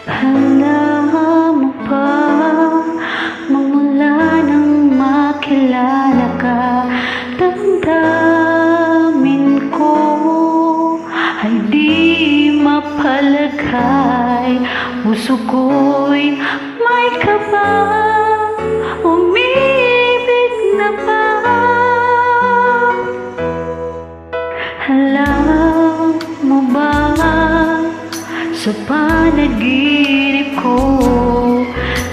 Alam mo ba, magmula nang makilala ka, damdamin ko ay di mapalagay. Puso ko'y may kaba, umibig na ba? Alam mo ba, sa panaginip ko,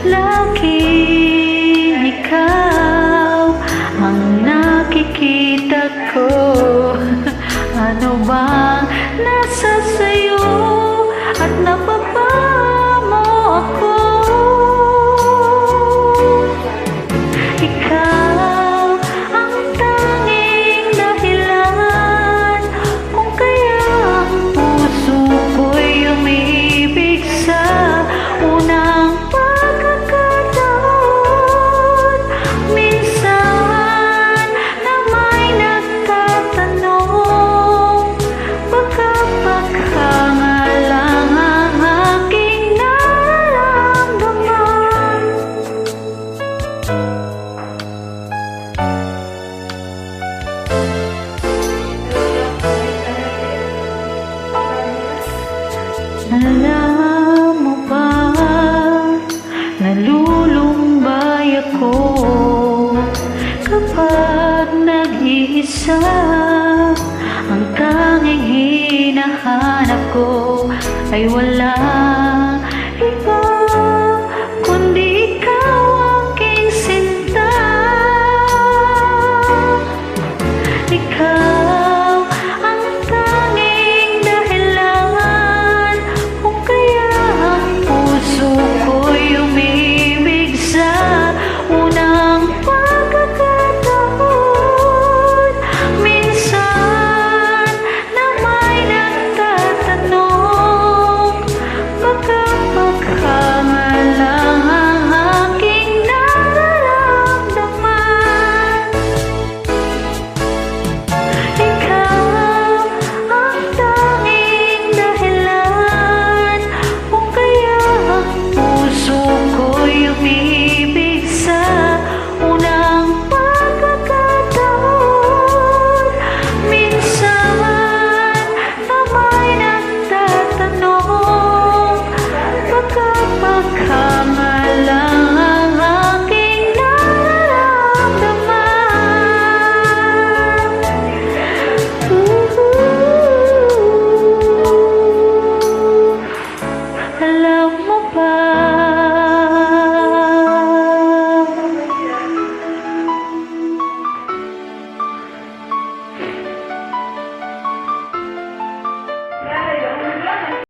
laging ikaw ang nakikita ko. Ano bang nasa sayo at napapa mo ako? Ikaw ang tanging dahilan kung kaya ang puso ko'y umibig sa unang pagkakataon. Minsan na may nagtatanong, baka nga lang ang aking nararamdaman. Alam mo ba, nalulumbay ako kapag nag-iisa. Ang tanging hinahanap ko ay wala